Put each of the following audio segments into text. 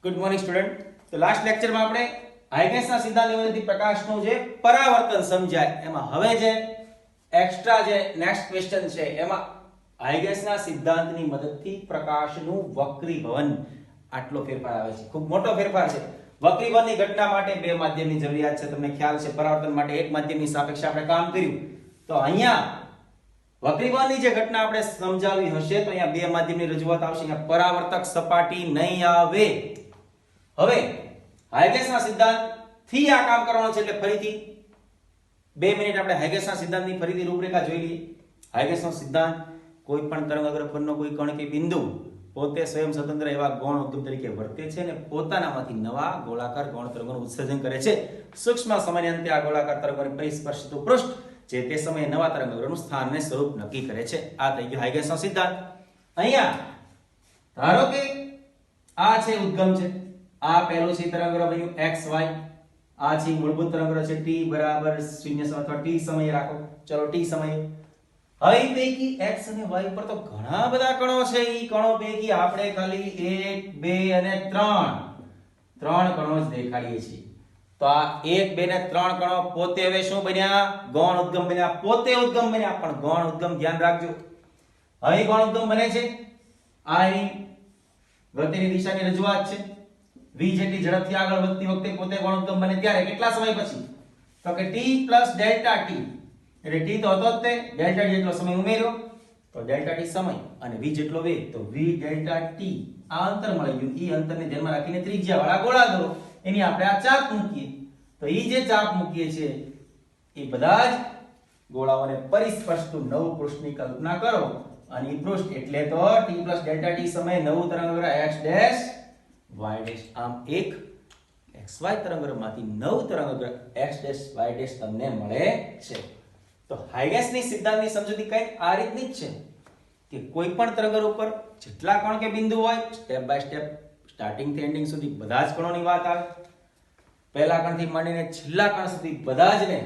Good morning student. તો last લેક્ચરમાં આપણે હાઇગેન્સના સિદ્ધાંતની મદદથી પ્રકાશનું જે પરાવર્તન સમજાય એમાં હવે જે એક્સ્ટ્રા જે નેક્સ્ટ ક્વેશ્ચન છે એમાં હાઇગેન્સના સિદ્ધાંતની મદદથી પ્રકાશનું વક્રીભવન આટલો ફેરફાર આવે છે. ખૂબ મોટો ફેરફાર છે. વક્રીભવનની ઘટના માટે બે માધ્યમની જરૂરિયાત છે. તમને ખ્યાલ છે પરાવર્તન માટે એક માધ્યમની સાપેક્ષે આપણે કામ કર્યું. તો અહીંયા વક્રીભવનની જે ઘટના આપણે સમજાવી હશે તો અહીંયા બે માધ્યમની રજૂઆત આવશે. અહીંયા પરાવર્તક સપાટી નહીં આવે. હવે હાઇગેન્સના સિદ્ધાંત થી આ કામ કરવાનું છે એટલે ફરીથી 2 મિનિટ આપણે હાઇગેન્સના સિદ્ધાંતની ફરીથી રૂપરેખા જોઈ લઈએ. હાઇગેન્સનો સિદ્ધાંત કોઈ પણ તરંગાગ્ર પરનો કોઈ કણ કે બિંદુ પોતે સ્વયં સ્વતંત્ર એવા ગૌણ ઉદ્ગમ તરીકે વર્તે છે અને પોતાનામાંથી નવા ગોળાકાર ગૌણ તરંગોનું ઉત્સર્જન કરે છે. સૂક્ષ્મ સમયના અંતે આ ગોળાકાર તરંગોની પરિસ્પર્શિત પૃષ્ઠ જે તે સમયે નવા તરંગાગ્રનું સ્થાન અને સ્વરૂપ નક્કી કરે છે. આ થઈ ગયો હાઇગેન્સનો સિદ્ધાંત. અહીંયા ધારો કે આ છે ઉદ્ગમ છે, આ પહેલું છે તરંગાગ્ર બન્યું xy, આ છે મૂળભૂત તરંગાગ્ર છે t બરાબર 0 અથવા t સમય રાખો. ચલો t સમય. હવે પૈકી x અને y પર તો ઘણા બધા કણો છે. ઈ કણો પૈકી આપણે ખાલી 1 2 અને 3 કણો જ દેખાડીએ છીએ. તો આ 1 2 ને 3 કણો પોતે હવે શું બન્યા? ગૌણ ઉદ્ગમ બન્યા. પોતે ઉદ્ગમ બન્યા, પણ ગૌણ ઉદ્ગમ ધ્યાન રાખજો. હવે ગૌણ ઉદ્ગમ બને છે આ એની ગતિની દિશાની રજૂઆત છે. v જેટલી ઝડપથી આગળ વધતી વખતે પોતે ગૌણ ઉદ્ગમ બને ત્યારે કેટલા સમય પછી? તો કે t + ડેલ્ટા t. એટલે t તો હતો જ તે, ડેલ્ટા t જેટલો સમય ઉમેર્યો તો ડેલ્ટા t સમય અને v જેટલો વેગ તો v ડેલ્ટા t. આ અંતર મળી ગયું. ઈ અંતરને ધ્યાનમાં રાખીને ત્રિજ્યા વાળા ગોળા દોરો. એની આપણે આ ચાપ મૂકીએ તો ઈ જે ચાપ મૂકીએ છે એ બધા જ ગોળાઓને પરિસ્પર્શતું નવું પૃષ્ઠની કલ્પના કરો. અને ઈ પૃષ્ઠ એટલે તો t + ડેલ્ટા t સમયે નવું તરંગાગ્ર x ડેશ y ડેશ. આમ એક xy તરંગાગ્રમાંથી નવું તરંગાગ્ર x ડેશ y ડેશ તમને મળે છે. તો હાઇગેન્સની સિદ્ધાંતની સમજૂતી કંઈક આ રીતની જ છે કે કોઈ પણ તરંગાગ્ર ઉપર જેટલા કણ કે બિંદુ હોય સ્ટેપ બાય સ્ટેપ સ્ટાર્ટિંગ થી એન્ડિંગ સુધી બધા જ કણોની વાત આવે. પહેલા કણથી માંડીને છેલ્લા કણ સુધી બધા જ ને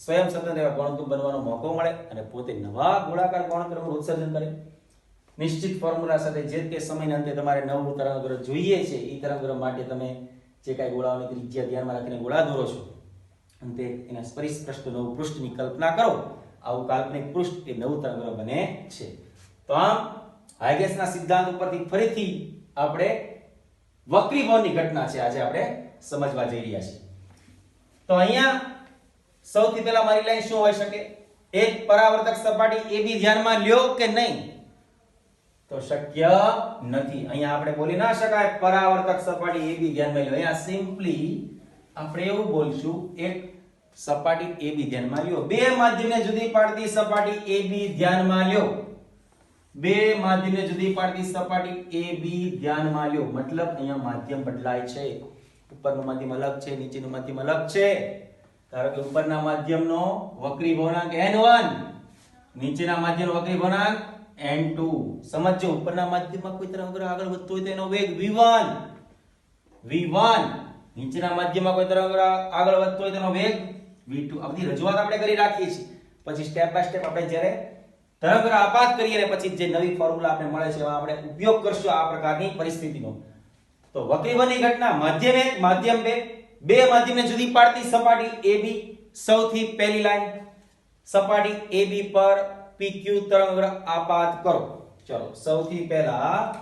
સ્વયં સ્વતંત્ર એવા ગૌણ ઉદ્ગમ બનવાનો મોકો મળે અને પોતે નવા ગોળાકાર ગૌણ તરંગોનું ઉત્સર્જન કરે. નિશ્ચિત ફોર્મ્યુલા સાથે જે તે સમયના અંતે તમારે નવું તરંગાગ્ર જોઈએ છે એ તરંગાગ્ર માટે તમે જે કાંઈ ગોળાઓની ત્રિજ્યા ધ્યાનમાં રાખીને ગોળા દોરો છો અંતે એના પરિસ્પર્શિત નવું પૃષ્ઠની કલ્પના કરો. આવું કાલ્પનિક પૃષ્ઠ એ નવું તરંગાગ્ર બને છે. તો આમ હાઇગેન્સના સિદ્ધાંત ઉપરથી ફરીથી આપણે વક્રીભવનની ઘટના છે આજે આપણે સમજવા જઈ રહ્યા છીએ. તો અહીંયા સૌથી પહેલા મારી લાઈન શું હોઈ શકે? એક પરાવર્તક સપાટી AB ધ્યાનમાં લ્યો કે નહીં? તો શક્ય નથી. અહીંયા આપણે બોલી ના શકાય પરાવર્તક સપાટી AB ધ્યાનમાં લ્યો. અહીંયા સિમ્પલી આપણે એવું બોલશું એક સપાટી AB ધ્યાનમાં લ્યો. બે માધ્યમને જુદી પાડતી સપાટી AB ધ્યાનમાં લ્યો. બે માધ્યમને જુદી પાડતી સપાટી AB ધ્યાનમાં લ્યો. મતલબ અહીંયા માધ્યમ બદલાય છે. ઉપરનું માધ્યમ અલગ છે, નીચેનું માધ્યમ અલગ છે. ધારો કે ઉપરના માધ્યમનો વક્રીભવનાંક n1, નીચેના માધ્યમનો વક્રીભવનાંક n2. સમજો ઉપરના માધ્યમમાં કોઈ તરંગાગ્ર આગળ વધતો હોય તો એનો વેગ v1, નીચેના માધ્યમમાં કોઈ તરંગાગ્ર આગળ વધતો હોય તો એનો વેગ v2. આ બધી રજૂઆત આપણે કરી રાખીએ છીએ. પછી સ્ટેપ બાય સ્ટેપ આપણે જ્યારે તરંગાગ્ર આપાત કરીએ અને પછી જે નવી ફોર્મ્યુલા આપણે મળે છે એમાં આપણે ઉપયોગ કરશું આ પ્રકારની પરિસ્થિતિનો. તો વક્રીભવનની ઘટના માધ્યમ 1 માધ્યમ 2 બે માધ્યમને જુદી પાડતી સપાટી AB. સૌથી પહેલી લાઈન સપાટી AB પર PQ તરંગાગ્ર આપાત કરો. ચલો સૌથી પહેલા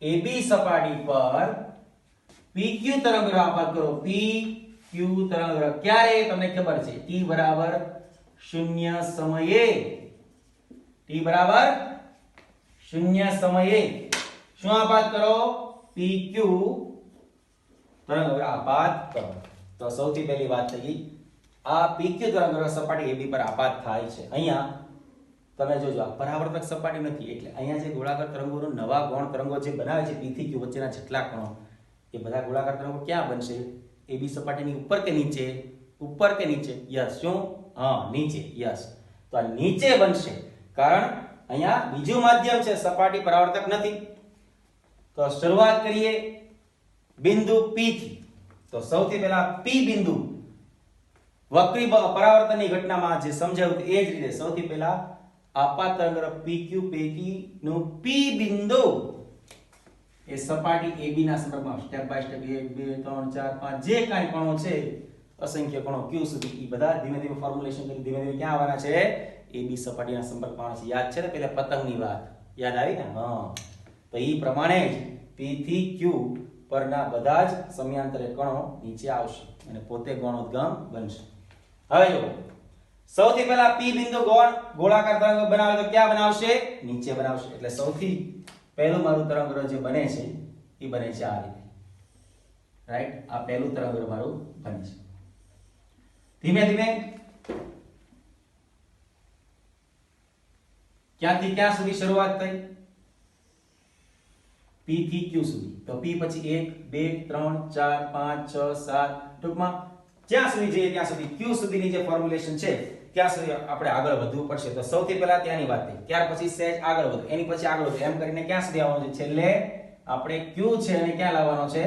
AB સપાટી પર PQ તરંગાગ્ર આપાત કરો. PQ તરંગાગ્ર ક્યારે? તમને ખબર છે t બરાબર 0 સમયે. t બરાબર 0 સમયે શું આપાત કરો? PQ તરંગાગ્ર આપાત કરો. તો સૌથી પહેલી વાત થઈ ગઈ. આ PQ તરંગાગ્ર સપાટી AB પર આપાત થાય છે. અહીંયા તમે જોજો આ પરાવર્તક સપાટી નથી એટલે અહીંયા જે ગોળાકાર તરંગોનો નવા ગૌણ તરંગો જે બનાવે છે P થી Q વચ્ચેના જેટલા કણો એ બધા ગોળાકાર તરંગો ક્યાં બનશે? AB સપાટીની ઉપર કે નીચે? ઉપર કે નીચે? યસ. શું? હા નીચે. યસ. તો આ નીચે બનશે કારણ અહીંયા બીજું માધ્યમ છે, સપાટી પરાવર્તક નથી. તો શરૂઆત કરીએ બિંદુ P થી. તો સૌથી પહેલા P બિંદુ પરાવર્તનની ઘટનામાં જે સમજાવ્યું એ જ રીતે સૌથી પહેલા આપાત તરંગાગ્ર PQ પૈકીનું P બિંદુ એ સપાટી AB ના સંપર્કમાં સ્ટેપ બાય સ્ટેપ 1 2 3 4 5 જે કાંઈ કણો છે અસંખ્ય કણો Q સુધી એ બધા ધીમે ધીમે ફોર્મ્યુલેશન કરી ધીમે ધીમે ક્યાં આવવાના છે AB સપાટીના સંપર્કમાં આવશે યાદ છે ને પેલા પતંગની વાત યાદ આવી ને હા તો એ પ્રમાણે જ P થી Q પરના બધા જ સમયાંતરે કણો નીચે આવશે અને પોતે ગોળોદ્ગમ બનશે હવે જો સૌથી પહેલા P બિંદુ ગોળાકાર તરંગ બનાવે તો ક્યાં બનાવશે નીચે બનાવશે એટલે સૌથી પહેલું મારું તરંગગ્રહ જે બને છે એ બને છે આ રીતે રાઈટ આ પહેલું તરંગગ્રહ મારું બને છે ધીમે ધીમે ક્યાંથી ક્યાં સુધી શરૂઆત થઈ P થી Q સુધી તો P પછી 1 2 3 4 5 6 7 ટૂંકમાં જ્યાં સુધી જઈએ ત્યાં સુધી Q સુધીની જે ફોર્મ્યુલેશન છે ત્યાં સુધી આપણે આગળ વધવું પડશે તો સૌથી પહેલા ત્યાંની વાત થઈ ત્યાર પછી સહેજ આગળ વધો એની પછી આગળ વધો એમ કરીને ક્યાં સુધી આવવાનું છે છેલ્લે આપણે Q છે અને ક્યાં લાવવાનો છે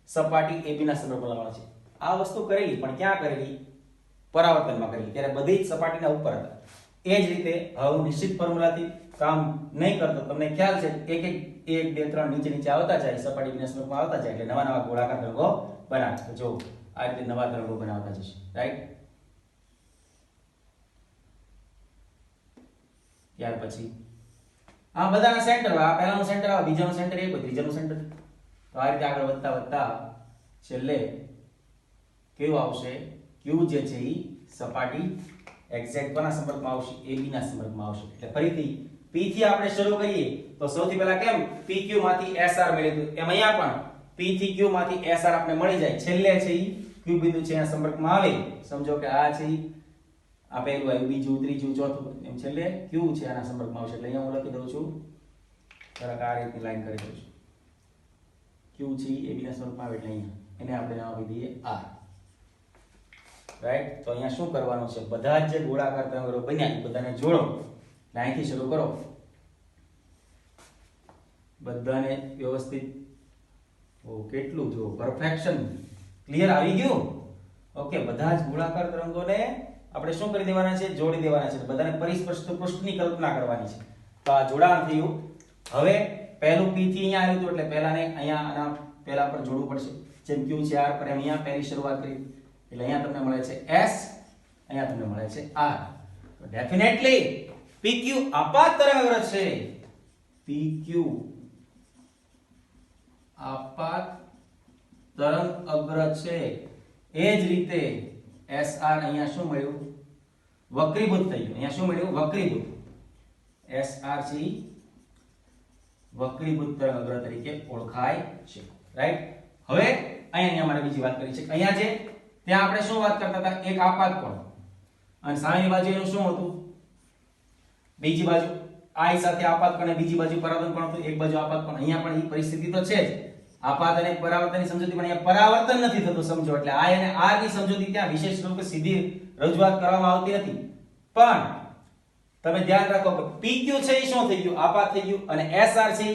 સપાટી AB ના સંદર્ભમાં લાવવાનો છે આ વસ્તુ કરેલી પણ ક્યાં કરેલી પરાવર્તનમાં કરેલી ત્યારે બધી જ સપાટીના ઉપર હતા એ જ રીતે હવે નિશ્ચિત ફોર્મ્યુલાથી કામ નહીં કરતો તમને ખ્યાલ છે એક એક 1 2 3 નીચે નીચે આવતા જાય સપાટી B ના સંદર્ભમાં આવતા જાય એટલે નવા નવા ગોળાકાર તરંગો બનાવે તો જો આ રીતે નવા તરંગો બનાવતા જશે રાઈટ ત્યાર પછી આ બધાના સેન્ટર આ પહેલાનું સેન્ટર આ બીજાનું સેન્ટર એક હોય ત્રીજાનું સેન્ટર તો આ રીતે આગળ વધતા વધતા છેલ્લે કેવું આવશે Q જે છે ઈ સપાટી એક્ઝેક્ટ કોના સંપર્કમાં આવશે AB ના સંપર્કમાં આવશે એટલે ફરીથી P થી આપણે શરૂ કરીએ તો સૌથી પહેલા કેમ PQ માંથી SR મેળવ્યું એમ અહીંયા પણ P થી Q માંથી SR આપણે મળી જાય છેલ્લે છે ઈ Q બિંદુ છે આ સંપર્કમાં આવે સમજો કે આ છે ઈ આ પહેલું આવ્યું બીજું ત્રીજું ચોથું એમ છેલ્લે Q છે આના સંપર્કમાં આવશે એટલે અહીંયા હું લખી દઉં છું તરત આ રીતની લાઈન કરી દઉં છું Q છે AB ના સંપર્કમાં આવે એટલે અહીંયા એને આપણે નામ આપી દઈએ R રાઈટ તો અહીંયા શું કરવાનું છે બધા જ જે ગોળાકાર તરંગો બન્યા એ બધાને જોડો અહીંથી શરૂ કરો બધાને વ્યવસ્થિત ઓ કેટલું જો પરફેક્શન ક્લિયર આવી ગયું ઓકે બધા જ ગોળાકાર તરંગોને આપણે શું કરી દેવાના છે જોડી દેવાના છે બધાને પરિસ્પર્શ પૃષ્ઠની કલ્પના કરવાની છે તો આ જોડાણ થયું હવે પહેલું P થી અહીંયા આવ્યું એટલે પહેલાને અહીંયા આના પહેલા પર જોડવું પડશે જેમ Q છે R પર અહીંયા પહેલી શરૂઆત કરી એટલે અહીંયા તમને મળે છે S અહીંયા તમને મળે છે R તો ડેફિનેટલી PQ આપાત તરંગગ્રહ છે PQ આપાત તરંગ અગ્ર છે એ જ રીતે SR અહીંયા શું મળ્યું વક્રીભૂત થઈ ગયું અહીંયા શું મળ્યું વક્રીભૂત SR છે વક્રીભૂત તરંગ અગ્ર તરીકે ઓળખાય છે રાઈટ હવે અહીંયા મારે બીજી વાત કરી છે અહીંયા જે ત્યાં આપણે શું વાત કરતા હતા એક આપાત કોણ અને સામેની બાજુ એનું શું હતું બીજી બાજુ I સાથે આપાત કોણ અને બીજી બાજુ પરાવર્તન કોણ હતું એક બાજુ આપાત કોણ અહીંયા પણ એ પરિસ્થિતિ તો છે જ આપાત અને પરાવર્તનની સમજૂતી પણ અહીંયા પરાવર્તન નથી થતું સમજો એટલે I અને R ની સમજૂતી ત્યાં વિશેષ રૂપે સીધી રજૂઆત કરવામાં આવતી નથી પણ તમે ધ્યાન રાખો કે PQ છે એ શું થઈ ગયું આપાત થઈ ગયું અને SR છે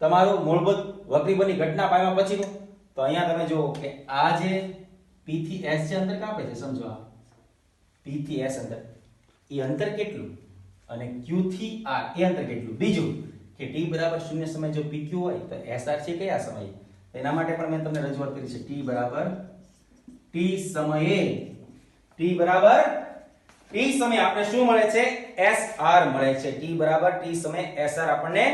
તમારું મૂળભૂત વક્રીભૂતની ઘટના પામ્યા પછીનું તો અહીંયા તમે જુઓ કે આ જે P થી S જે અંતર કાપે છે સમજો આ P થી S અંતર એ અંતર કેટલું અને Q થી R એ અંતર કેટલું બીજું કે t બરાબર 0 સમય જો PQ હોય તો SR છે કયા સમયે એના માટે પણ મેં તમને રજૂઆત કરી છે t બરાબર t સમયે t બરાબર t સમયે આપણે શું મળે છે SR મળે છે t બરાબર t સમયે SR આપણને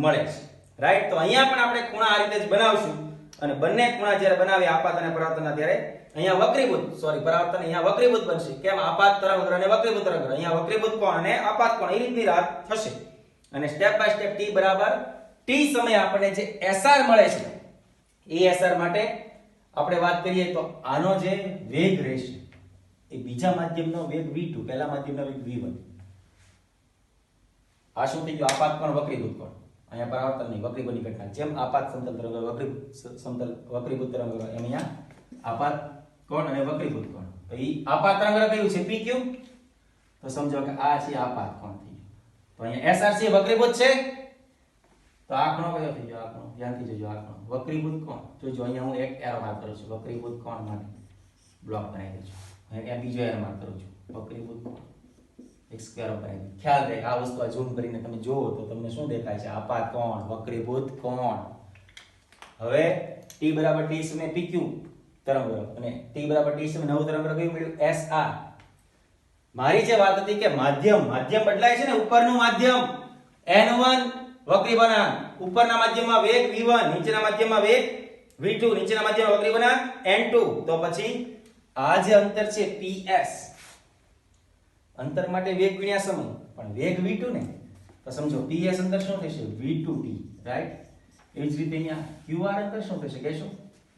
મળે છે રાઈટ તો અહીંયા પણ આપણે ખૂણા આ રીતે જ બનાવશું અને બંને ખૂણા જ્યારે બનાવી આપાત અને પરાવર્તનના ત્યારે અહીંયા વક્રીભૂત પરાવર્તન અહીંયા વક્રીભૂત બનશે કેમ આપાત તરંગ અને વક્રીભૂત તરંગ અહીંયા વક્રીભૂત કોણ અને આપાત કોણ એ રીતની રાત થશે અને સ્ટેપ બાય સ્ટેપ t બરાબર t સમયે આપણને જે SR મળે છે એ SR માટે આપણે વાત કરીએ તો આનો જે વેગ રહેશે એ બીજા માધ્યમનો વેગ v2 પહેલા માધ્યમનો વેગ v1 આ શું થઈ ગયું આપાત કોણ વક્રીભૂત કોણ અહીંયા પરાવર્તન નહીં વક્રીભૂતની ઘટના જેમ આપાત સમતલ તરંગ વક્રીભૂત તરંગ એમ અહીંયા આપાત કોણ અને વક્રીભૂત કોણ તો ઈ આપાત તરંગ કયું છે PQ તો સમજો કે આ છે આપાત કોણ થઈ ગયું તો અહીંયા SR છે વક્રીભૂત છે તો આ ખૂણો કયો થઈ ગયો આ ખૂણો ધ્યાનથી જોજો આ ખૂણો વક્રીભૂત કોણ જોજો અહીંયા હું એક એરો માર્ક કરું છું વક્રીભૂત કોણ માટે બ્લોક બનાવી દઉં છું અહીંયા બીજો એરો માર્ક કરું છું વક્રીભૂત કોણ એક સ્ક્વેર ઓફ આઈ. ખ્યાલ રહે આ વસ્તુ, આ ઝૂમ કરીને તમે જોવો તો તમને શું દેખાય છે? આપાત કોણ, વક્રીભૂત કોણ. હવે t બરાબર t સમય pq તરંગગ્રહ અને t બરાબર t સમય નવું તરંગગ્રહ કયું મળ્યું? SR. મારી જે વાત હતી કે માધ્યમ બદલાય છે ને, ઉપરનું માધ્યમ n1 વક્રી વળાંક, ઉપરના માધ્યમમાં વેગ v1, નીચેના માધ્યમમાં વેગ v2, નીચેના માધ્યમમાં વક્રી વળાંક n2. તો પછી આ જે અંતર છે ps, અંતર માટે વેગ ગુણ્યા સમય, પણ વેગ v2 ને, તો સમજો ps અંતર શું થશે? v2t, right? એ જ રીતે અહીંયા qr અંતર શું થશે કહેશો?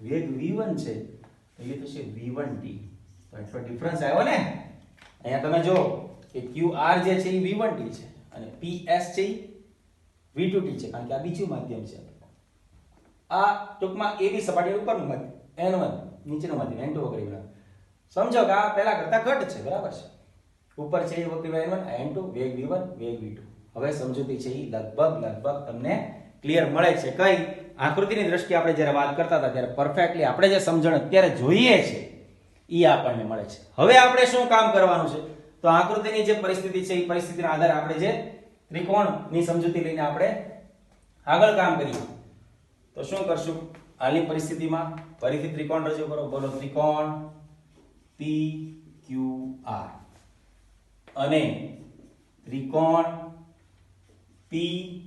વેગ v1 છે તો એ થશે v1t. તો એટલો ડિફરન્સ આવ્યો ને. અહીંયા તમે જો કે qr જે છે એ v1t છે અને ps છે એ v2t છે, કારણ કે આ બીજું માધ્યમ છે. આ ટૂંકમાં એ બી સપાટી ઉપરનું માધ્યમ n1, નીચેનું માધ્યમ n2 વગેરે બરાબર. સમજો કે આ પહેલા કરતા ઘટ છે, બરાબર છે. ઉપર છે એ વક્રી n1, n2, વેગ v1, વેગ v2. હવે સમજૂતી છે એ લગભગ તમને ક્લિયર મળે છે. કઈ આકૃતિની દ્રષ્ટિએ આપણે જ્યારે વાત કરતા હતા ત્યારે પરફેક્ટલી આપણે જે સમજણ અત્યારે જોઈએ છે એ આપણને મળે છે. હવે આપણે શું કામ કરવાનું છે? તો આકૃતિની જે પરિસ્થિતિ છે એ પરિસ્થિતિના આધારે આપણે જે ત્રિકોણની સમજૂતી લઈને આપણે આગળ કામ કરીએ. તો શું કરશું? હાલની પરિસ્થિતિમાં ફરીથી ત્રિકોણ રજૂ કરો. બોલો ત્રિકોણ PQR અને ત્રિકોણ PSR,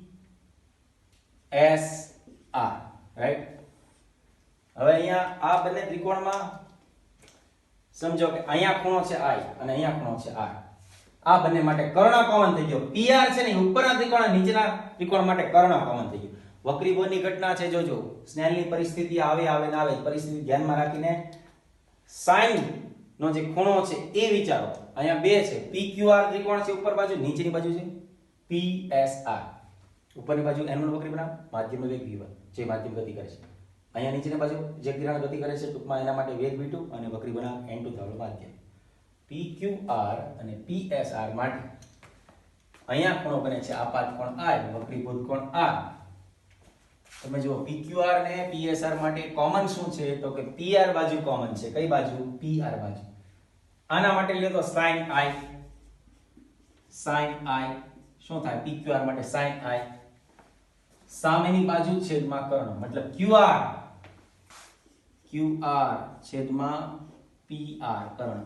રાઈટ? હવે અહીંયા આ બંને ત્રિકોણમાં સમજો કે અહીંયા ખૂણો છે I અને અહીંયા ખૂણો છે R. આ બંને માટે કર્ણ કોમન થઈ ગયો. PR છે ને ઉપરના ત્રિકોણ અને નીચેના ત્રિકોણ માટે કર્ણ કોમન થઈ ગયો. વક્રીભુજની ઘટના છે, જોજો. સ્નેલની પરિસ્થિતિ આવે ના આવે, પરિસ્થિતિ ધ્યાનમાં રાખીને sin નો જે ખૂણો છે એ વિચારો. અહીંયા બે છે, PQR ત્રિકોણ છે ઉપર બાજુ, નીચેની બાજુ છે PSR. ઉપરની બાજુ n1 વક્રી બનાવ, માધ્યમનો વેગ v1 જે માધ્યમ ગતિ કરે છે. અહીંયા નીચેની બાજુ જે કિરણ ગતિ કરે છે, ટૂંકમાં એના માટે વેગ v2 અને વક્રી બનાવ n2 ધારો માધ્યમ. PQR અને PSR માટે અહીંયા ખૂણો બને છે આપાત કોણ I, વક્રીભૂત કોણ R. તમે જુઓ PQR અને PSR માટે કોમન શું છે? તો કે PR બાજુ કોમન છે. કઈ બાજુ? PR બાજુ. આના માટે લ્યો તો sin I શું થાય? PQR માટે sin I. સામેની બાજુ છેદમાં કર્ણ, મતલબ QR છેદમાં PR કર્ણ.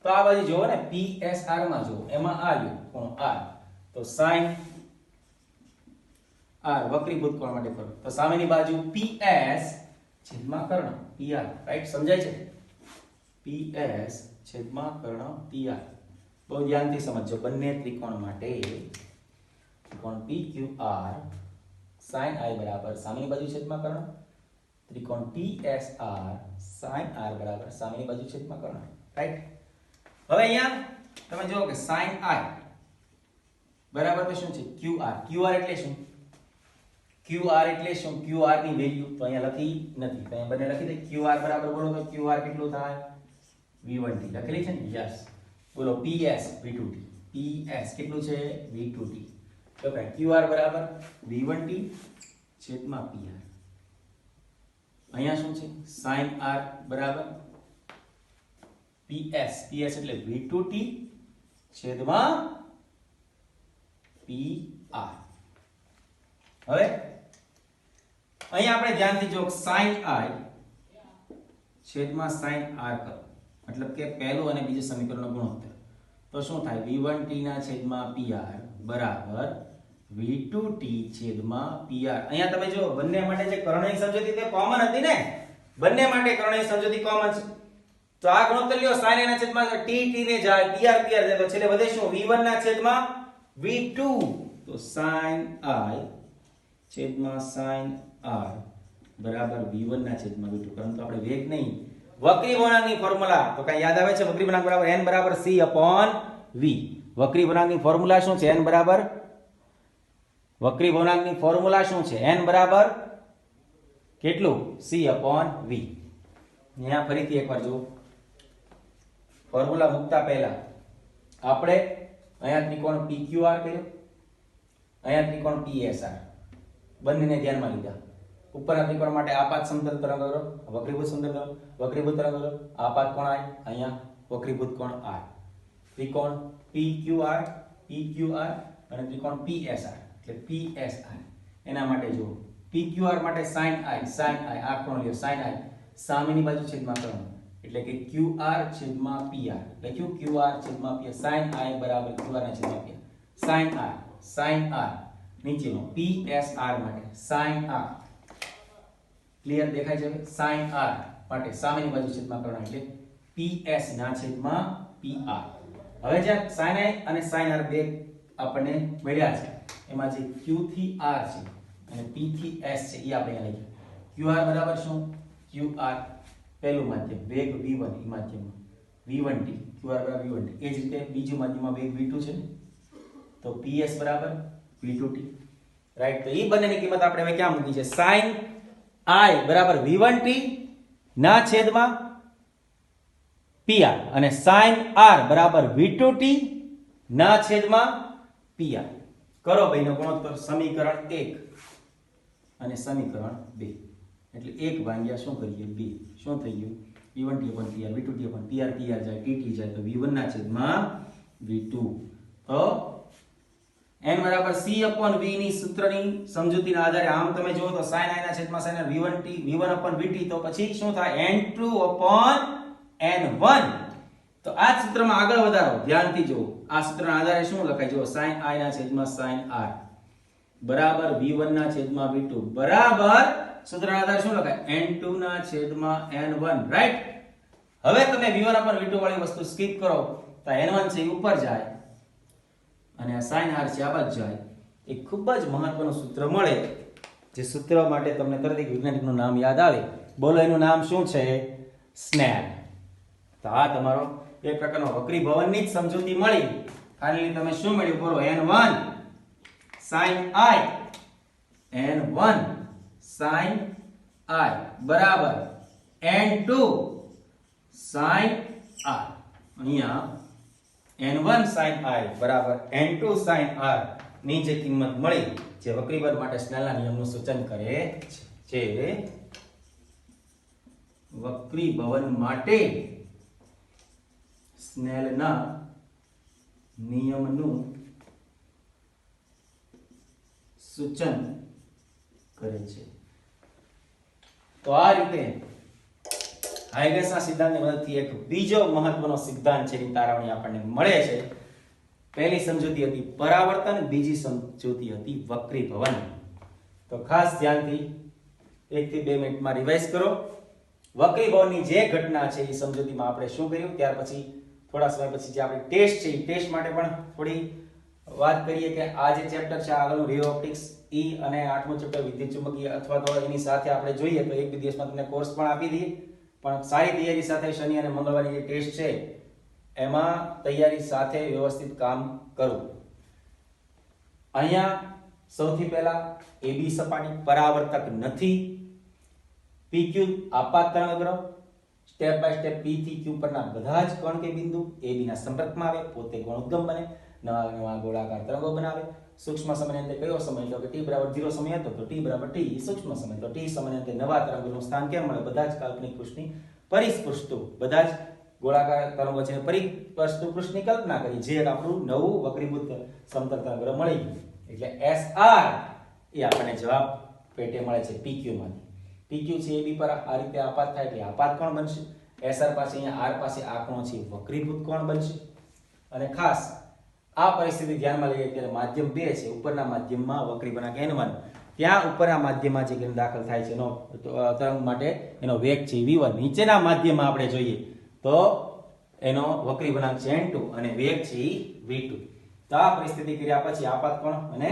તો આ બાજુ જોવો ને, PSR માં જોવો, એમાં આ લ્યો કોણ R. તો sin R વક્રીભૂત કોણ માટે કરો. તો સામેની બાજુ PS છેદમાં કર્ણ PR, રાઈટ? સમજાય છે? PS છેદમાં કર્ણ PR. બહુ ધ્યાનથી સમજજો. બંને ત્રિકોણ માટે ત્રિકોણ PQR sin I બરાબર સામેની બાજુ છેદમાં કર્ણ, ત્રિકોણ PSR sin R બરાબર સામેની બાજુ છેદમાં કર્ણ, રાઈટ? હવે અહીંયા તમે જુઓ કે sin I બરાબર તો શું છે? QR એટલે શું? QR એટલે શું? QR ની વેલ્યુ તો અહીંયા લખી નથી, તો અહીંયા બંને લખી દે. QR બરાબર બોલો તો QR કેટલું થાય? v1t લખેલી છે ને? યસ. બોલો PS v2t. PS કેટલું છે? v2t. તો કે QR બરાબર v1t છેદમાં PR. અહીંયા શું છે? sin R બરાબર PS એટલે v2t છેદમાં PR. હવે અહીંયા આપણે ધ્યાનથી જો sin I છેદમાં sin R કરો, મતલબ કે પહેલું અને બીજું સમીકરણનો ગુણોત્તર. તો શું થાય? v1t ના છેદમાં PR બરાબર v2t છેદમાં PR. અહીંયા તમે જો બંને માટે જે કર્ણની સમજૂતી તે કોમન હતી ને, બંને માટે કર્ણની સમજૂતી કોમન છે. તો આ ગુણોત્તર લ્યો, sin I ના છેદમાં t ને જાય, PR જાય, તો છેલ્લે વધે શું? v1 ના છેદમાં v2. તો sin I છેદમાં sin R બરાબર v1 ના છેદમાં v2. પરંતુ આપણે વેગ નહીં, વક્રી વળાંકની ફોર્મ્યુલા તો કઈ યાદ આવે છે? વક્રી વળાંક બરાબર n બરાબર c upon v. વક્રી વળાંકની ફોર્મ્યુલા શું છે? n બરાબર વક્રી વળાંકની ફોર્મ્યુલા શું છે? n બરાબર કેટલું? c upon v. અહીંયા ફરીથી એકવાર જો ફોર્મ્યુલા મૂકતા પહેલા આપણે અહીંયા ત્રિકોણ PQR કર્યો, અહીંયા ત્રિકોણ PSR, બંનેને ધ્યાનમાં લીધા. ઉપરના ત્રિકોણ માટે આપાત સમતલ તરંગ કરો, વક્રીભૂત સમતલ કરો, વક્રીભૂત તરંગ કરો, આપાત કોણ I, અહીંયા વક્રીભૂત કોણ R. ત્રિકોણ PQR PQR અને ત્રિકોણ PSR એટલે PSR એના માટે જો PQR માટે sin i આ કોણ લ્યો sin i સામેની બાજુ છેદમાં કરવાનું એટલે કે QR છેદમાં PR લખ્યું QR છેદમાં PR sin i બરાબર QR ના છેદમાં PR sin r નીચેનો PSR માટે sin r ક્લિયર દેખાય છે sin r માટે સામેની બાજુ છેદમાં કરવાનું એટલે PS ના છેદમાં PR હવે જે sin i અને sin r બે આપણને મળ્યા છે એમાં જે Q થી R છે અને P થી S છે એ આપણે અહીંયા લખીએ QR બરાબર શું QR પહેલું માધ્યમ વેગ v1 એ માધ્યમમાં v1t QR બરાબર v1t એ જ રીતે બીજું માધ્યમમાં વેગ v2 છે ને તો PS બરાબર v2t રાઈટ તો એ બંનેની કિંમત આપણે હવે ક્યાં મૂકી છે sin i બરાબર v1t ના છેદમાં PR અને sin r બરાબર v2t ના છેદમાં PR કરો ભાઈનો ગુણોત્તર સમીકરણ 1 અને સમીકરણ 2 એટલે 1 ભાગ્યા શું કરીએ 2 શું થઈ ગયું v1t PR v2t PR PR જાય tt જાય તો v1 ના છેદમાં v2 તો n બરાબર c v ની સૂત્રની સમજૂતીના આધારે આમ તમે જુઓ તો sin i ના છેદમાં sin v1t v1 vt તો પછી શું થાય n2 n1 તો આ સૂત્રમાં આગળ વધારો ધ્યાનથી જુઓ આ સૂત્રના આધારે શું લખાય જુઓ sin i ના છેદમાં sin r બરાબર v1 ના છેદમાં v2 બરાબર સૂત્રના આધારે શું લખાય n2 ના છેદમાં n1 રાઈટ હવે તમે v1 v2 વાળી વસ્તુ સ્કીપ કરો તો n1 છે ઉપર જાય અને આ sin r છે આ બાજુ જાય એક ખૂબ જ મહત્વનું સૂત્ર મળે જે સૂત્ર માટે તમને તરત એક વૈજ્ઞાનિકનું નામ યાદ આવે બોલો એનું નામ શું છે સ્નેલ તો આ તમારો એક પ્રકારનો વક્રી ભવનની જ સમજૂતી મળી ખાલી તમે શું મળ્યું બોલો n1 sin i n1 sin i બરાબર n2 sin r અહીંયા n1 sin i બરાબર n2 sin r ની જે કિંમત મળી જે વક્રીભવન માટે સ્નેલના નિયમનું સૂચન કરે છે જે વક્રીભવન માટે સ્નેલના નિયમનું સૂચન કરે છે તો આ રીતે હાઇગન્સના સિદ્ધાંતની મદદથી એક બીજો મહત્વનો સિદ્ધાંત છે એની તારવણી આપણને મળે છે પહેલી સમજૂતી હતી પરાવર્તન બીજી સમજૂતી હતી વક્રીભવન તો ખાસ ધ્યાનથી 1 થી 2 મિનિટમાં રિવાઇઝ કરો વક્રીભવનની જે ઘટના છે એ સમજૂતીમાં આપણે શું કર્યું ત્યાર પછી થોડા સમય પછી જે આપણે ટેસ્ટ છે એ ટેસ્ટ માટે પણ થોડી વાત કરીએ કે આ જે ચેપ્ટર છે આગળનું રે ઓપ્ટિક્સ ઈ અને 8મું ચેપ્ટર વિદ્યુત ચુંબકીય અથવા તો એની સાથે આપણે જોઈએ તો એક બે દિવસમાં તમને કોર્સ પણ આપી દઈએ પણ સારી તૈયારી સાથે શનિ અને મંગળવારની જે ટેસ્ટ છે એમાં તૈયારી સાથે વ્યવસ્થિત કામ કરવું અહીંયા સૌથી પહેલા AB સપાટી પરાવર્તક નથી PQ આપાત તરંગગ્રહ સ્ટેપ બાય સ્ટેપ P થી Q પરના બધા જ કણ કે બિંદુ AB ના સંપર્કમાં આવે પોતે ગુણોદ્ગમ બને નવા નવા ગોળાકાર તરંગો બનાવે સૂક્ષ્મ સમયની અંદર કયો સમય તો કે t બરાબર 0 સમય હતો તો t બરાબર t સૂક્ષ્મ સમય તો t સમયની અંદર નવા તરંગોનું સ્થાન કેમ મળે બધા જ કાલ્પનિક પૃષ્ઠની પરિસ્પૃષ્ટુ બધા જ ગોળાકાર તરંગો છે પરિસ્પૃષ્ટુ પૃષ્ઠની કલ્પના કરી જે આપણું નવું વક્રીભૂત સમતલ તરંગગ્રહ મળી ગયું એટલે SR એ આપણને જવાબ પેટે મળે છે PQ માંથી PQ છે AB પર આ રીતે આપાત થાય એટલે આપાત કોણ બનશે SR પાસે અહીંયા R પાસે આ કોણ છે વક્રીભૂત કોણ બનશે અને ખાસ આ પરિસ્થિતિ ધ્યાનમાં લઈએ ત્યારે માધ્યમ 2 છે ઉપરના માધ્યમમાં વક્રીભવન n1 ત્યાં ઉપરના માધ્યમમાં જે કિરણ દાખલ થાય છે એનો તરંગ માટે એનો વેગ છે v1 નીચેના માધ્યમમાં આપણે જોઈએ તો એનો વક્રીભવન છે n2 અને વેગ છે v2 તો આ પરિસ્થિતિ કર્યા પછી આપાત કોણ અને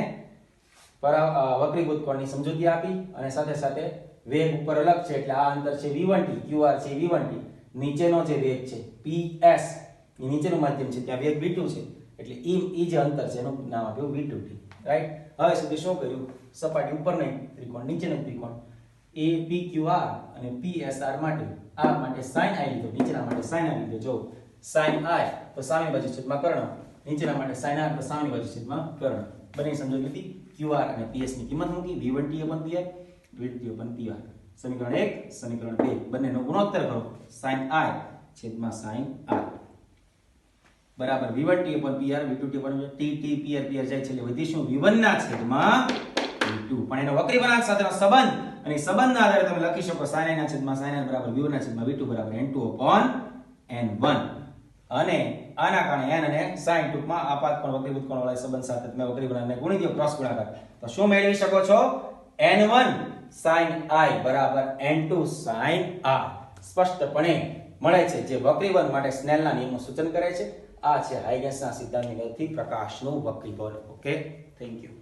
વક્રીભૂત કોણની સમજૂતી આપી અને સાથે સાથે વેગ ઉપર અલગ છે એટલે આ અંતર છે v1t qr છે v1t નીચેનો જે વેગ છે ps એ નીચેનું માધ્યમ છે ત્યાં વેગ v2 છે એટલે ઈ જે અંતર છે એનું નામ આપ્યું v2t રાઈટ હવે સુધી શું કર્યું સપાટી ઉપરનો ત્રિકોણ નીચેનો ત્રિકોણ a pqr અને psr માટે આ માટે sin i લીધો નીચેના માટે sin i લીધો જો sin i તો સામેની બાજુ છેદમાં કર્ણ નીચેના માટે sin r તો સામેની બાજુ છેદમાં કર્ણ બંને સમજૂતી qr અને ps ની કિંમત મૂકી v1t pr v2t pr સમીકરણ 1 સમીકરણ 2 બંનેનો ગુણોત્તર કરો sin i છેદમાં sin r બરાબર v1t upon pr v2t upon t t pr pr જાય છે એટલે વધી શું v1 ના છેદમાં v2 પણ એનો વક્રી વળાંક સાથેનો સંબંધ અને સંબંધના આધારે તમે લખી શકો sin i ના છેદમાં sin i બરાબર v1 ના છેદમાં v2 બરાબર n2 upon n1 અને આના કારણે n અને sin ટૂંકમાં આપાત કોણ વક્રીભૂત કોણ વાળા સંબંધ સાથે તમે વક્રી વળાંકને ગુણી દો ક્રોસ ગુણાકાર તો શું મેળવી શકો છો n1 sin i બરાબર n2 sin r સ્પષ્ટપણે મળે છે જે વક્રીબળ માટે સ્નેલના નિયમનું સૂચન કરે છે આ છે હાઇગેન્સના સિદ્ધાંતની મદદથી પ્રકાશનું વક્રીબળ ઓકે થેન્ક યુ